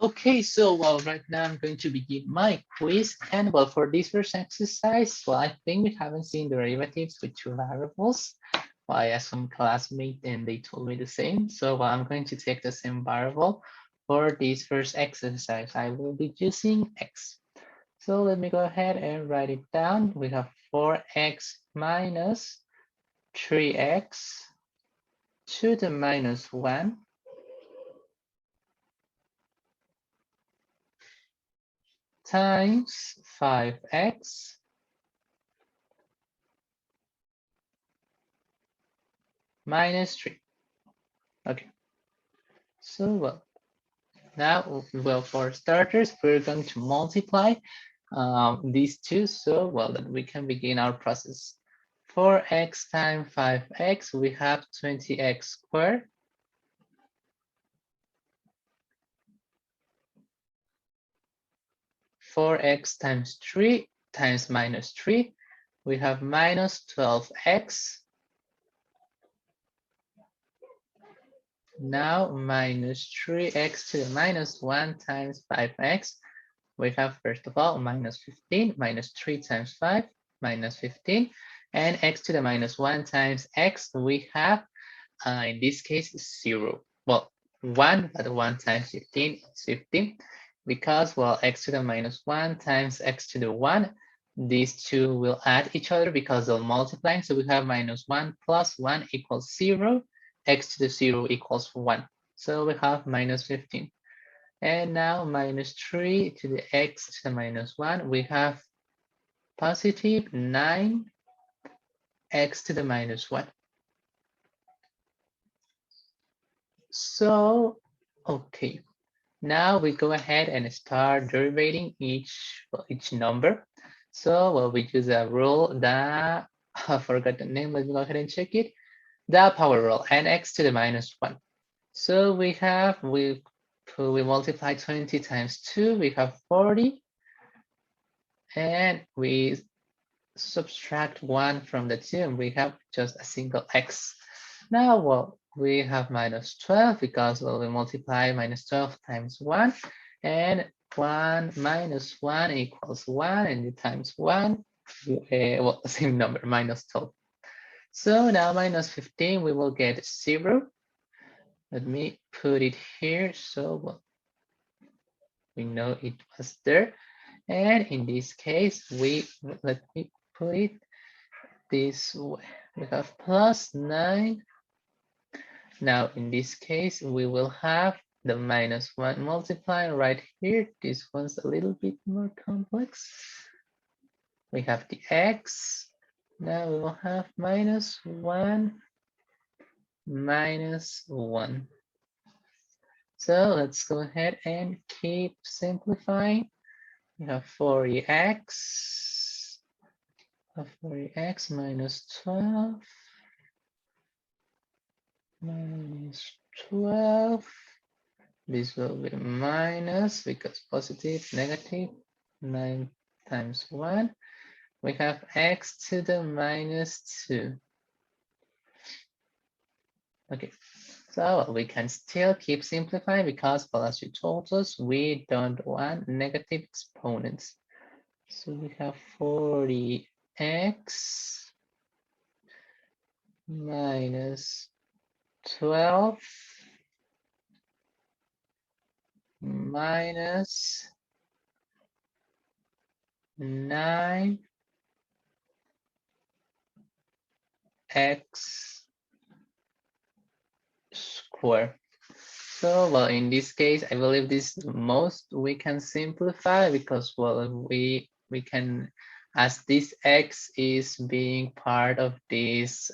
Okay, so well, right now I'm going to begin my quiz. And well, for this first exercise, well, I think we haven't seen derivatives with two variables. Well, I asked some classmates and they told me the same. So well, I'm going to take the same variable for this first exercise. I will be using x. So let me go ahead and write it down. We have 4x minus 3x to the minus 1 times 5x minus 3. Okay, so well, now, well, for starters, we're going to multiply these two so well that we can begin our process. 4x times 5x, we have 20x squared. 4x times 3 times minus 3, we have minus 12x. Now minus 3x to the minus 1 times 5x. We have, first of all, minus 15, minus 3 times 5, minus 15, and x to the minus 1 times x, we have, in this case, 0. Well, 1, but 1 times 15 is 15, because, well, x to the minus 1 times x to the 1, these two will add each other because they'll multiply. So we have minus 1 plus 1 equals 0, x to the 0 equals 1. So we have minus 15. And now minus 3 to the x to the minus 1, we have positive 9 x to the minus 1. So, okay, now we go ahead and start derivating each number. So, well, we use a rule that, I forgot the name, let's go ahead and check it. The power rule, and x to the minus 1. So we have, we multiply 20 times 2, we have 40. And we subtract 1 from the 2, and we have just a single x. Now, well, we have minus 12 because, well, we multiply minus 12 times 1, and 1 minus 1 equals 1, and you times 1, well, the same number, minus 12. So now minus 15, we will get 0. Let me put it here so well, we know it was there. And in this case, let me put it this way. We have plus 9. Now, in this case, we will have the minus 1 multiplier right here. This one's a little bit more complex. We have the x. Now we will have minus 1 minus 1. So let's go ahead and keep simplifying. We have 40x. 40x minus 12 minus 12. This will be minus because positive, negative, 9 times 1. We have x to the minus 2. Okay, so we can still keep simplifying because, well, as you told us, we don't want negative exponents. So we have 40x minus 12 minus 9x squared. So, well, in this case, I believe this most we can simplify because, well, we can, as this x is being part of this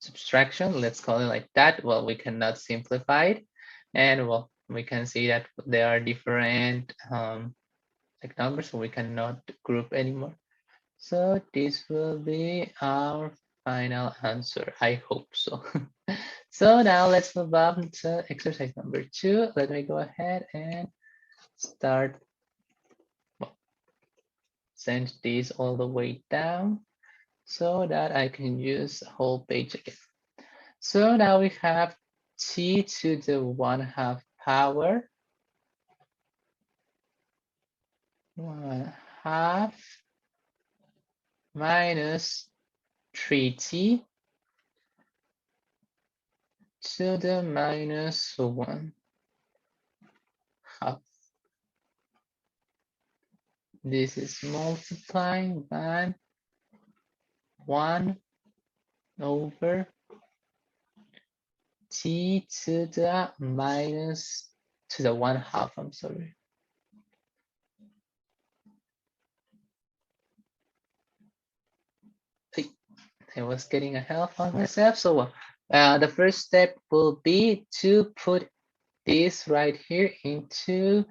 subtraction, let's call it like that, well, we cannot simplify it. And, well, we can see that there are different like numbers, so we cannot group anymore. So this will be our final answer. I hope so. So now let's move on to exercise number 2. Let me go ahead and start. Well, send this all the way down so that I can use the whole page again. So now we have t to the 1/2 power 1/2 minus 3t to the minus 1/2. This is multiplying by 1 over t to the minus to the 1/2. I'm sorry. I was getting ahead of myself. So the first step will be to put this right here into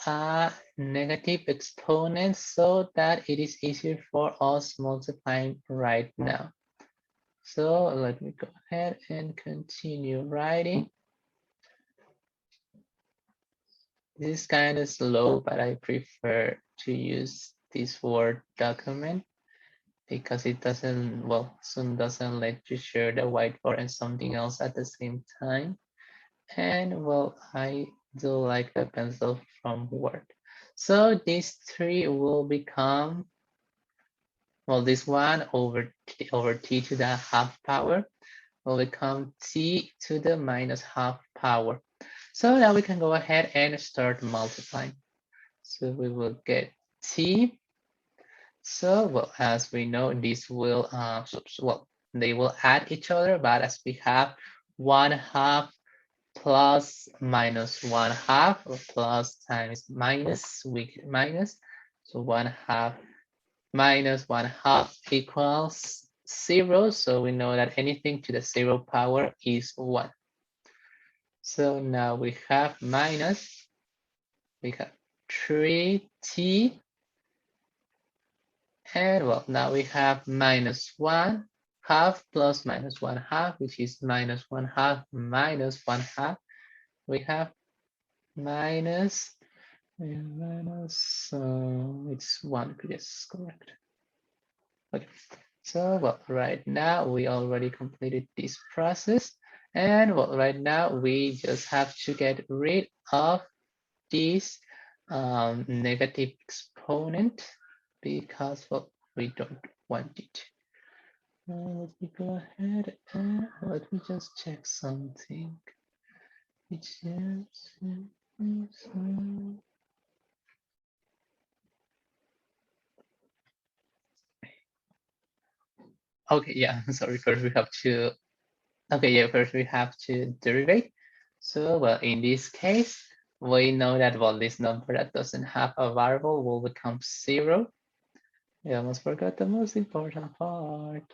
a negative exponent so that it is easier for us multiplying right now. So let me go ahead and continue writing. This is kind of slow, but I prefer to use this Word document because it doesn't, well, Zoom doesn't let you share the whiteboard and something else at the same time. And well, I do like the pencil from Word. So these three will become, well, this 1 over t to the half power will become t to the minus half power. So now we can go ahead and start multiplying. So we will get t. So, well, as we know, this will, well, they will add each other, but as we have 1/2 plus minus 1/2, or plus times minus, we get minus. So 1/2 minus 1/2 equals 0. So we know that anything to the 0 power is 1. So now we have minus, we have 3t. And well, now we have minus 1/2 plus minus 1/2, which is minus 1/2 minus 1/2. We have minus, it's 1, yes, correct. Okay, so well, right now we already completed this process. And well, right now we just have to get rid of this negative exponent because well, we don't want it. Let me go ahead and let me just check something. Which is, okay, yeah, sorry, first we have to, okay, yeah, first we have to derivate. So, well, in this case, we know that, well, this number that doesn't have a variable will become 0. I almost forgot the most important part.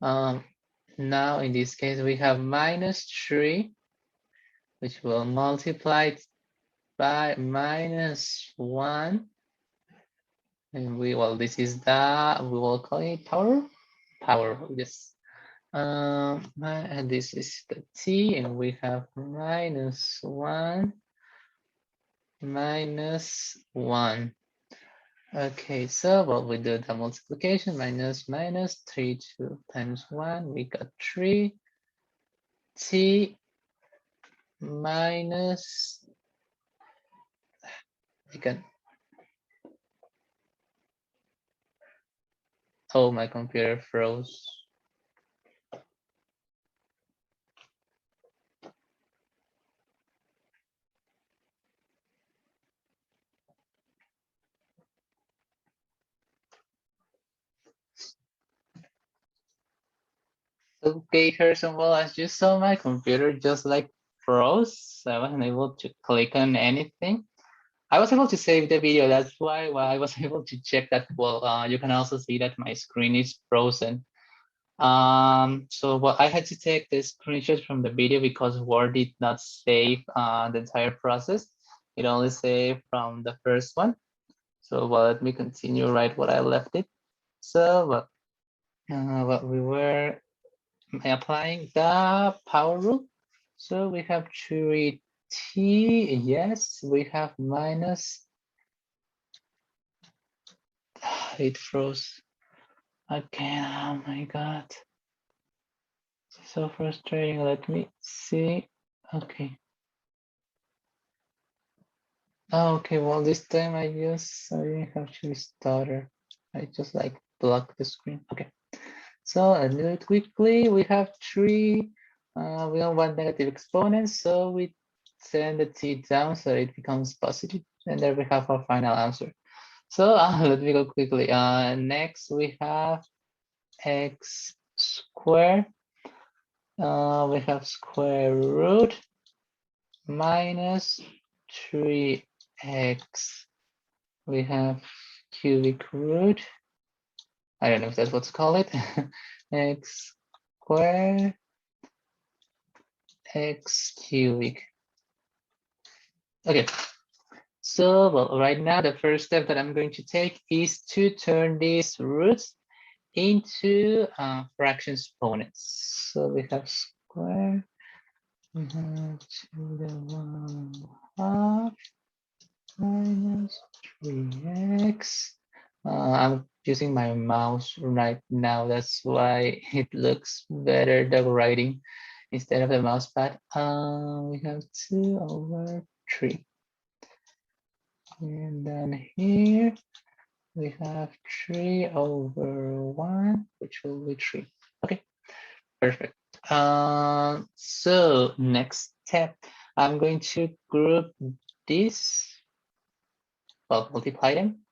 Now, in this case, we have minus 3, which will multiply by minus 1. And we, well, this is the, we will call it power, yes. And this is the t, and we have minus 1 minus 1. Okay, so what we do the multiplication, minus 3 times 1, we got 3 t minus, again, oh, my computer froze. Okay, Harrison, well, as you saw, my computer just like froze. I wasn't able to click on anything. I was able to save the video. That's why I was able to check that. Well, you can also see that my screen is frozen. So well, I had to take the screenshot from the video because Word did not save the entire process. It only saved from the first one. So well, let me continue right where I left it. So what we were applying the power rule. So we have 3t, yes, we have minus, it froze again, oh my God. So frustrating, let me see, okay. Okay, well, this time I didn't actually started. I just like block the screen. Okay, so a little quickly, we have three, we have one negative exponent, so we send the t down so it becomes positive, and there we have our final answer. So let me go quickly. Next we have x squared. We have square root minus 3x. We have cubic root. I don't know if that's what to call it. X squared x cubic. Okay, so well, right now the first step that I'm going to take is to turn these roots into fraction exponents. So we have square, we have to the 1/2 minus 3x. I'm using my mouse right now, that's why it looks better the writing instead of the mouse pad. We have 2/3. And then here we have 3/1, which will be 3. Okay, perfect. So next step, I'm going to group this, well, multiply them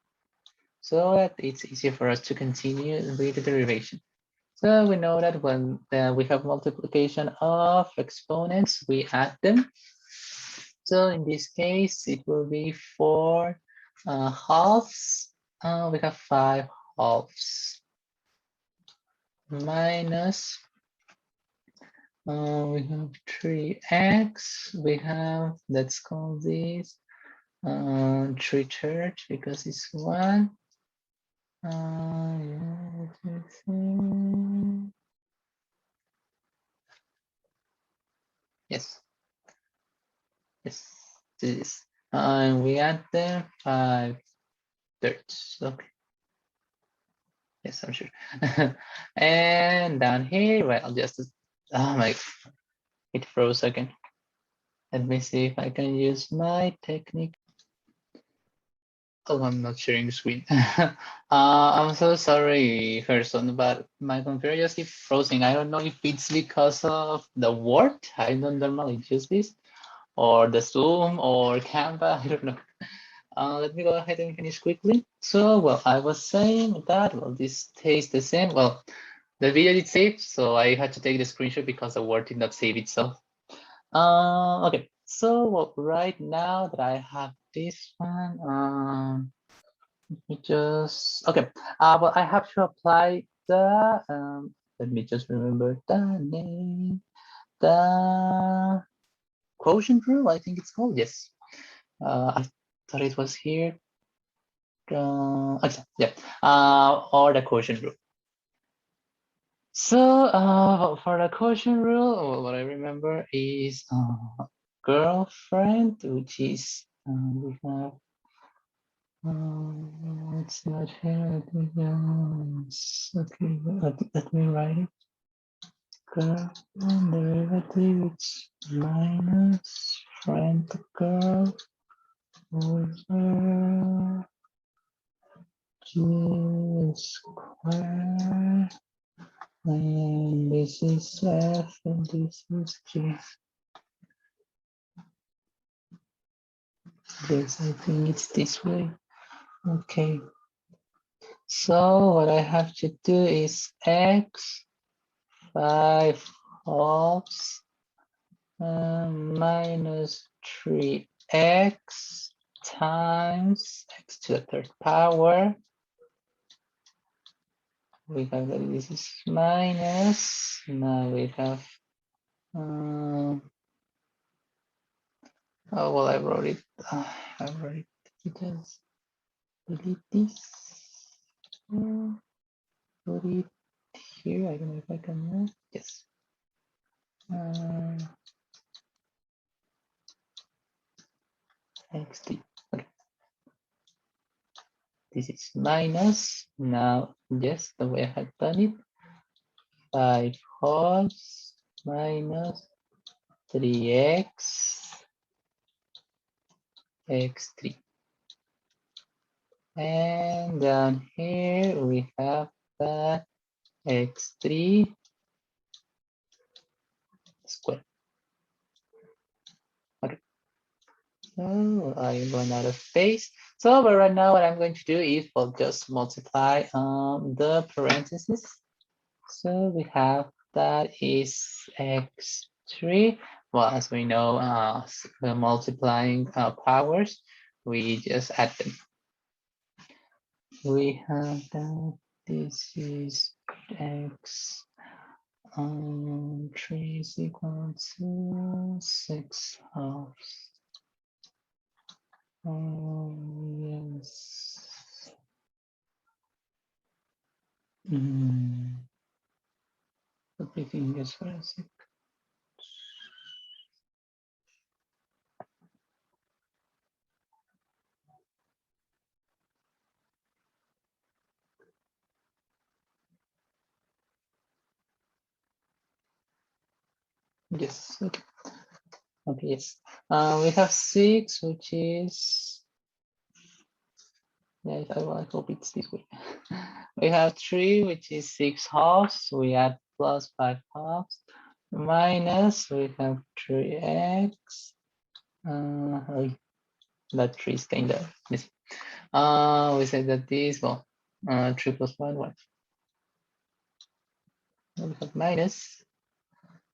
so that it's easier for us to continue with the derivation. So we know that when we have multiplication of exponents, we add them. So in this case, it will be 4 halves. We have 5 halves minus, we have 3x. We have, let's call this 3/3 because it's 1. Yes, yes, this. And we add them 5/3. Okay. Yes, I'm sure. And down here, well, just, oh my, it froze again. Let me see if I can use my technique. Oh, I'm not sharing the screen. I'm so sorry, person, but my computer just keeps frozen. I don't know if it's because of the word. I don't normally use this, or the Zoom, or Canva. I don't know. Let me go ahead and finish quickly. So, well, I was saying that, well, this stays the same. Well, the video did save, so I had to take the screenshot because the word did not save itself. Okay, so well, right now that I have this one, just okay. Well, I have to apply the. Let me just remember the name. The quotient rule, I think it's called. Yes. I thought it was here. Okay, yeah. Or the quotient rule. So for the quotient rule, what I remember is girlfriend, which is we have. It's not here. Okay, let me write it. Girlfriend derivative it's minus friend girl over g square. And this is F and this is G. Yes, I think it's this way. Okay. So what I have to do is X 5 halves minus 3x times x to the third power. We have that this is minus. Now we have oh well, I wrote it. I wrote it. Details. Delete this. Put it here. I don't know if I can move. Yes. XD. Okay. This is minus. Now, yes, the way I had done it. 5 halves minus 3x x3. And down here we have that x3 squared. Okay. So I run out of space. So but right now what I'm going to do is I'll just multiply the parentheses. So we have that is x3. Well, as we know, the multiplying powers, we just add them. We have that this is x 3 is equal to 6 halves. Yes. Everything is for a sec. Yes. Okay. Okay. Yes. We have 6, which is yeah. I hope it's this way. We have 3, which is 6 halves. We add plus 5 halves. Minus we have 3x. That 3 is kind of missing. We said that this, well, 3 plus 1, 1. We have minus.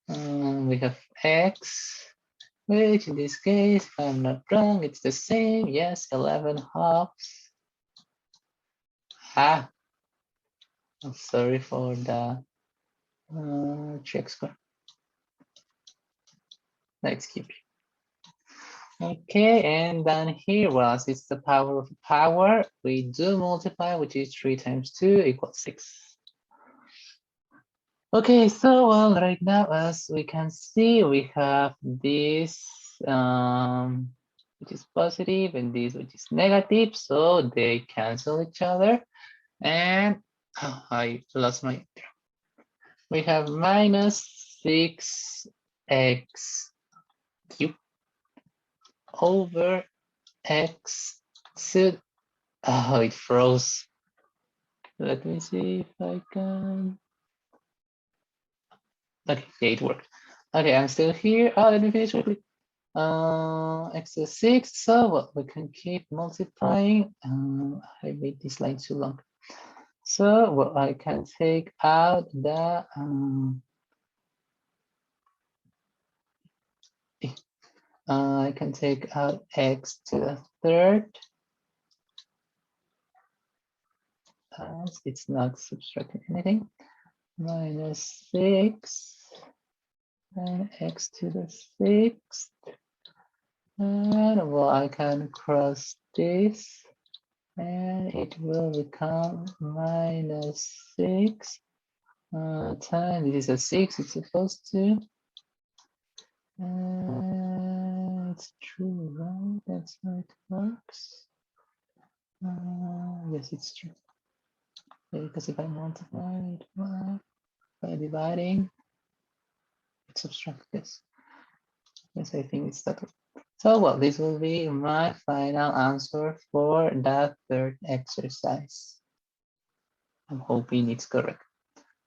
We have x, which in this case, if I'm not wrong, it's the same. Yes, 11 halves. Ah, I'm sorry for the check square. Let's keep it. Okay, and then here was it's the power of power. We do multiply, which is 3 times 2 equals 6. Okay, so well, right now, as we can see, we have this which is positive and this which is negative, so they cancel each other. And oh, I lost my. We have minus 6x cubed over x. Oh, it froze. Let me see if I can. Okay, yeah, it worked. Okay, I'm still here. Oh, let me finish quickly. X is 6, so well, we can keep multiplying. I made this line too long. So well, I can take out the I can take out x to the third. It's not subtracting anything. Minus 6 and x to the 6th. And well, I can cross this and it will become minus 6 times, this is a 6, it's supposed to. It's true, right? That's how it works. Yes, it's true. Yeah, because if I multiply it by dividing, it subtracts this. Yes, I think it's that. So, well, this will be my final answer for that third exercise. I'm hoping it's correct.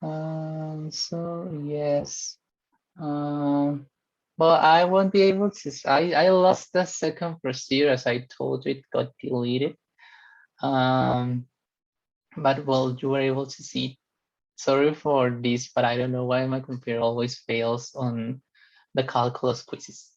So yes. Well, I won't be able to. I lost the second procedure, as I told you, it got deleted. But well, you were able to see. Sorry for this, but I don't know why my computer always fails on the calculus quizzes.